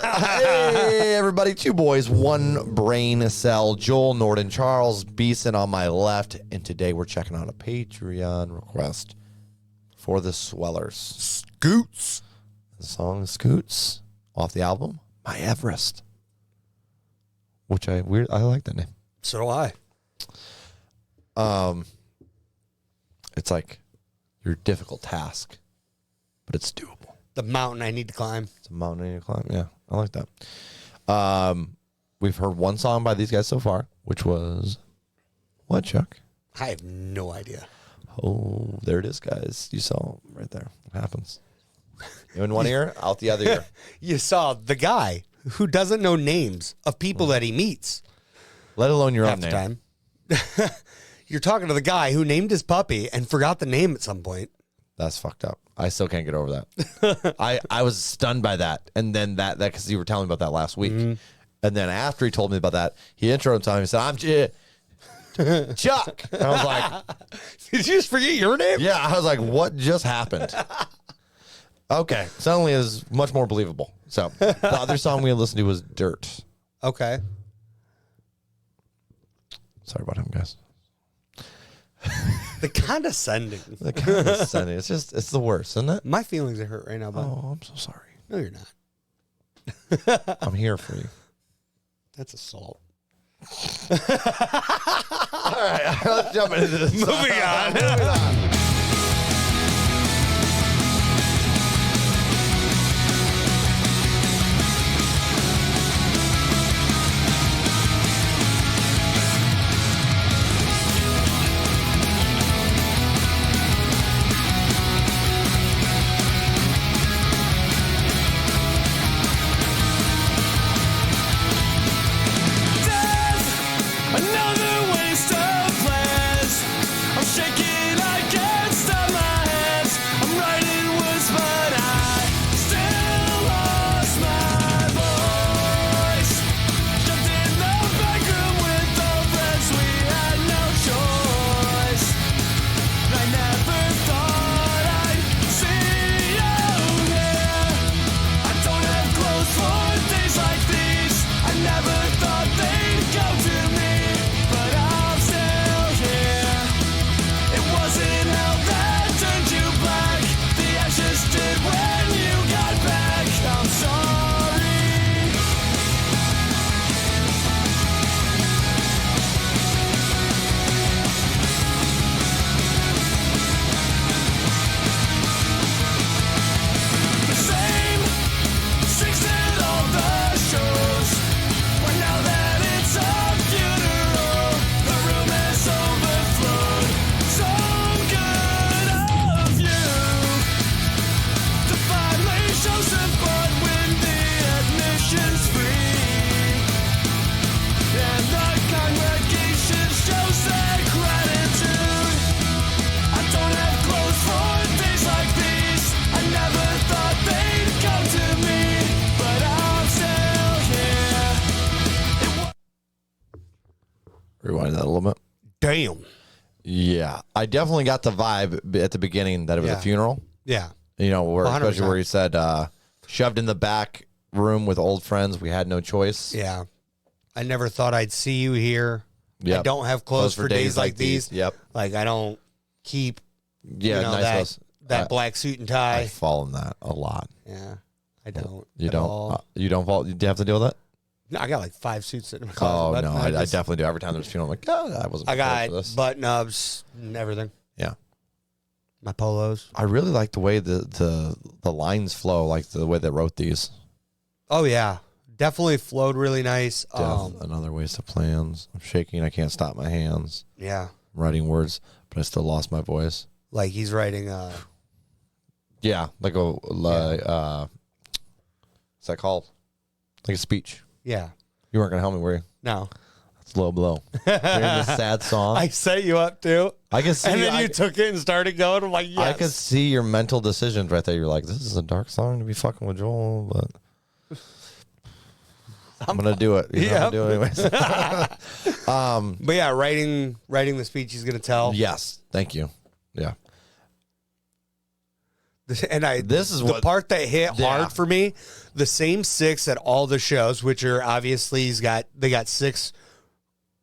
Hey, everybody. Two boys, one brain cell. Joel, Norden, Charles, Beeson on my left. And today we're checking out a Patreon request for the Swellers. Skoots. The song Skoots off the album My Everest. Which I like that name. So do I. It's like your difficult task, but it's doable. The mountain I need to climb. It's a mountain you need to climb. Yeah, I like that. We've heard one song by these guys so far, which was what, Chuck? I have no idea. Oh, there it is, guys. You saw right there. What happens? In one ear, out the other ear. You saw the guy who doesn't know names of people that he meets. Let alone your Half own the name. time. You're talking to the guy who named his puppy and forgot the name at some point. That's fucked up. I still can't get over that. I was stunned by that. And then that because you were telling me about that last week. Mm-hmm. And then after he told me about that, he introed himself and he said, I'm Chuck. And I was like, did you just forget your name? Yeah, I was like, what just happened? Okay, suddenly is much more believable. So the other song we listened to was Dirt. Okay. Sorry about him, guys. The condescending. The condescending. It's the worst, isn't it? My feelings are hurt right now, bud. Oh, I'm so sorry. No, you're not. I'm here for you. That's assault. All right, let's jump into this. Moving on. Another waste of plans. I'm shaking, I can't stop my hands. I'm writing words, but I still lost my voice. Jumped in the back room with old friends, we had no choice. I never thought I'd see you here. I don't have clothes for days like these. I never thought they'd go to me. Rewind that a little bit. Damn. Yeah, I definitely got the vibe at the beginning that it was a funeral. Yeah. You know, where, 100%. especially where he said, shoved in the back room with old friends. We had no choice. Yeah. I never thought I'd see you here. Yep. I don't have clothes for days like these. Yep. Like, I don't keep nice that black suit and tie. I fall in that a lot. Yeah. I don't. You don't? You don't fall? You have to deal with that? No, I got like 5 suits in my Oh, closet. no. I definitely do. Every time there's a funeral, I'm like, God, I wasn't I prepared for got this. button-ups and everything. Yeah. My polos. I really like the way the lines flow, like the way they wrote these. Oh, yeah. Definitely flowed really nice. Another waste of plans. I'm shaking. I can't stop my hands. Yeah. I'm writing words, but I still lost my voice. Like he's writing Yeah, like what's that called? Like a speech. yeah. You weren't gonna help me, were you? No. That's low blow. Hearing this sad song. I set you up too. I can see. And then you took it and started going. I'm like, yes. I could see your mental decisions right there. You're like, this is a dark song to be fucking with Joel, but I'm gonna do it. You know, I'm gonna do it anyways. But yeah, writing the speech he's gonna tell. Yes, thank you. Yeah. And This is the what- part that hit Yeah. hard for me. The same 6 at all the shows, which are obviously they got 6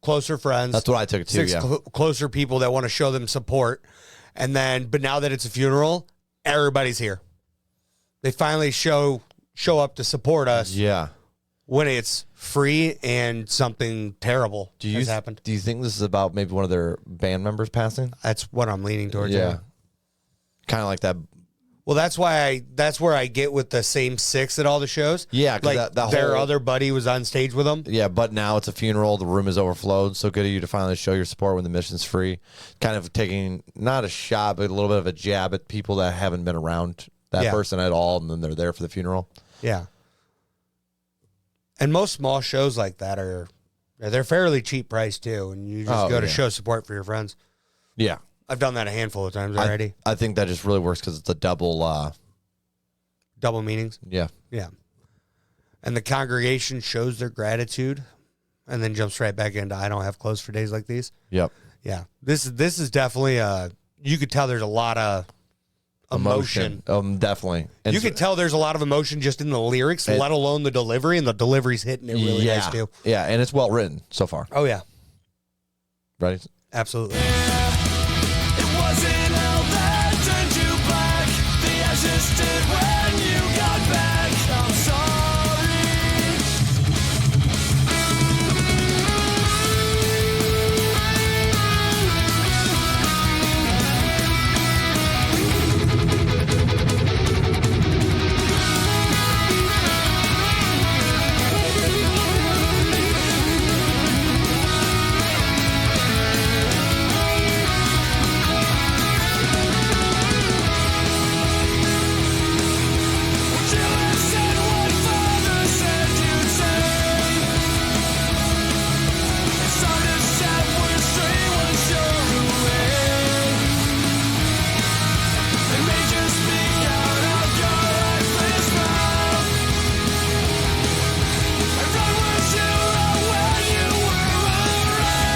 closer friends. That's what I took it to. 6 Yeah. closer people that want to show them support. And then, but now that it's a funeral, everybody's here. They finally show up to support us Yeah. when it's free and something terrible has happened. Do you think this is about maybe one of their band members passing? That's what I'm leaning towards. Yeah. Kind of like that. Well, that's where I get with the same 6 at all the shows. Yeah, 'cause like that their whole- other buddy was on stage with them. Yeah, but now it's a funeral. The room is overflowed. So good of you to finally show your support when the mission's free. Kind of taking not a shot, but a little bit of a jab at people that haven't been around that Yeah. person at all, and then they're there for the funeral. Yeah. And most small shows like that they're fairly cheap price too, and you just go to yeah. show support for your friends. Yeah. I've done that a handful of times already. I think that just really works because it's a double. Double meanings. Yeah. Yeah. And the congregation shows their gratitude and then jumps right back into I don't have clothes for days like these. Yep. Yeah. This is definitely you could tell there's a lot of emotion. Definitely. And You could tell there's a lot of emotion just in the lyrics, let alone the delivery, and the delivery's hitting it really nice too. Yeah, and it's well written so far. Oh yeah. Right? Absolutely. It wasn't hell that turned you black. The ashes did when you got back. I'm sorry. Would you listen what Father said you'd say? It's hard to step when straight once you're away. They made you speak out of your lifeless mouth. And run was you wrote when you were around.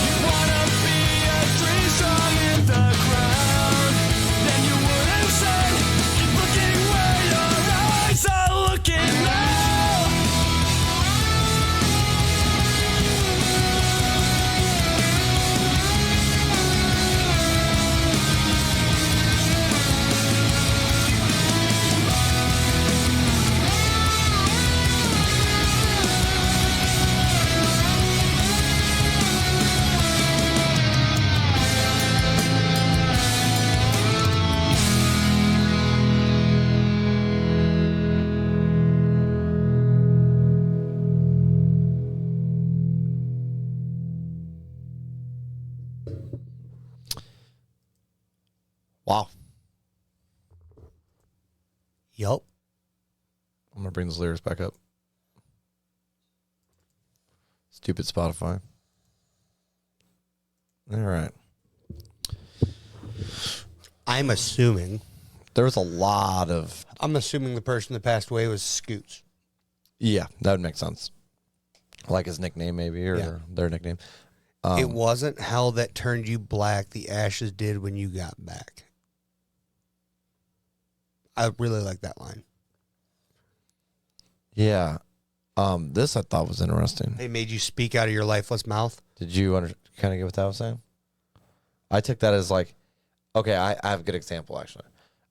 You wanna be a tree strong in the ground. Then you would have said, keep looking where your eyes are looking now. Wow. Yup. I'm going to bring those lyrics back up. Stupid Spotify. All right. I'm assuming There was a lot of. the person that passed away was Skoots. Yeah, that would make sense. Like his nickname, maybe, or Yeah. their nickname. It wasn't hell that turned you black. The ashes did when you got back. I really like that line. Yeah. This I thought was interesting. They made you speak out of your lifeless mouth. Did you kind of get what that was saying? I took that as like, okay, I have a good example actually.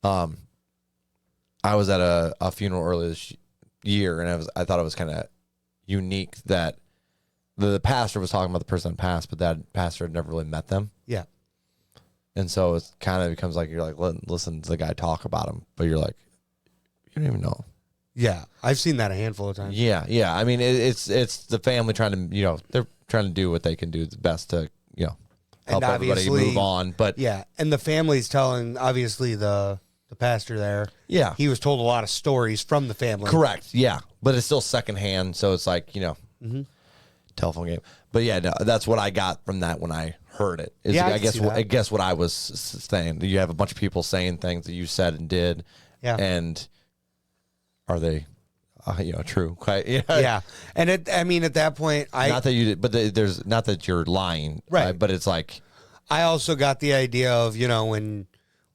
I was at a funeral earlier this year, and I thought it was kind of unique that the pastor was talking about the person that passed, but that pastor had never really met them. Yeah. And so it kind of becomes like you're like, listen to the guy talk about him, but you're like, you don't even know. Yeah. I've seen that a handful of times. Yeah, yeah. I mean, it's the family trying to, they're trying to do what they can do the best to, help And everybody obviously- move on. But Yeah. And the family's telling, obviously, the pastor there. yeah, He was told a lot of stories from the family. correct. Yeah, but it's still secondhand, so it's like telephone game. But yeah, no, that's what I got from that when I heard it. Is Yeah, I I can guess see that. I guess what I was saying. You have a bunch of people saying things that you said and did. Yeah. And are they, true? Quite, yeah. Yeah. And at that point, Not that you did, but there's not that you're lying, Right. But it's like, I also got the idea of,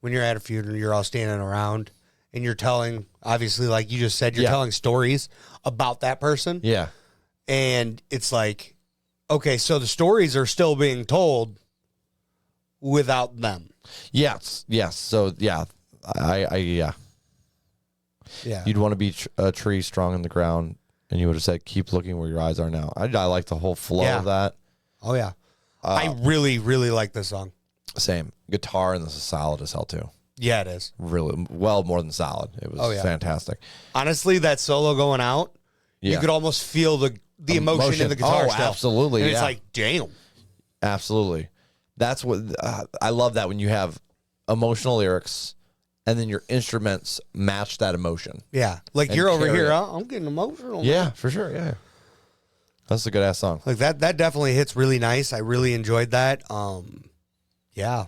when you're at a funeral, you're all standing around and you're telling, obviously, like you just said, you're Yeah. telling stories about that person. Yeah. And it's like, okay, so the stories are still being told without them. Yes. Yes. So yeah, yeah. Yeah. You'd want to be a tree strong in the ground, and you would have said, "Keep looking where your eyes are now." I like the whole flow Yeah. of that. Oh, yeah. I really, really like this song. Same guitar, and this is solid as hell too. Yeah, it is. Really, well more than solid. It was Oh, yeah. fantastic. Honestly, that solo going out, you Yeah. could almost feel the emotion in the guitar. Oh, still. absolutely. And it's yeah. like, damn. Absolutely. That's what I love, that when you have emotional lyrics and then your instruments match that emotion. Yeah. Like And you're over carry here, it. I'm getting emotional. Yeah, for sure. Yeah. That's a good ass song. Like that definitely hits really nice. I really enjoyed that. Yeah.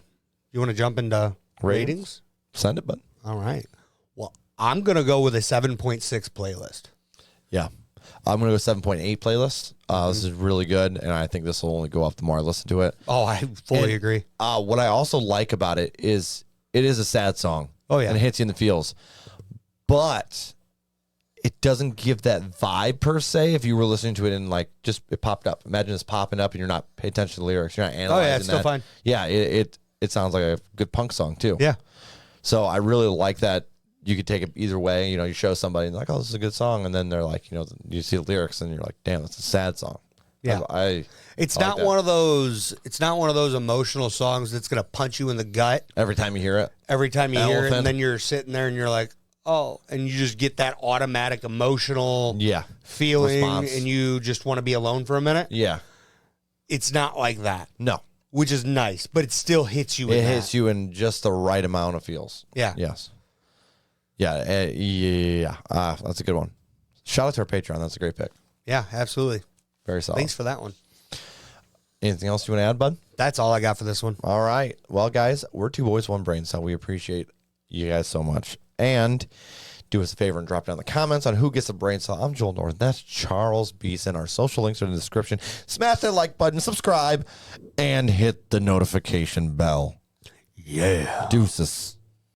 You want to jump into ratings? Send it, bud. All right. Well, I'm going to go with a 7.6 playlist. Yeah. I'm going to go 7.8 playlist. This is really good, and I think this will only go up the more I listen to it. Oh, I fully And, agree. What I also like about it is a sad song. Oh, yeah. And it hits you in the feels. But it doesn't give that vibe per se if you were listening to it and like just it popped up. Imagine it's popping up and you're not paying attention to the lyrics. You're not analyzing it's still that. fine. Yeah, it sounds like a good punk song too. Yeah. So I really like that. You could take it either way. You know, you show somebody and they're like, oh, this is a good song. And then they're like, you know, you see the lyrics and you're like, damn, that's a sad song. Yeah. It's I like not that. one of those emotional songs that's going to punch you in the gut Every time you hear it. every time you hear it. Elephant. And then you're sitting there and you're like, oh, and you just get that automatic emotional Yeah. feeling Response. and you just want to be alone for a minute. Yeah. It's not like that, No. which is nice, but it still hits you. It hits you in just the right amount of feels. Yeah. Yes. Yeah. Yeah. That's a good one. Shout out to our Patreon. That's a great pick. Yeah, absolutely. Very solid. Thanks for that one. Anything else you want to add, bud? That's all I got for this one. All right. Well, guys, we're two boys, one brain, so we appreciate you guys so much. And do us a favor and drop down the comments on who gets a brain cell. I'm Joel North. That's Charles Beeson. Our social links are in the description. Smash that like button, subscribe, and hit the notification bell. Yeah. Deuces.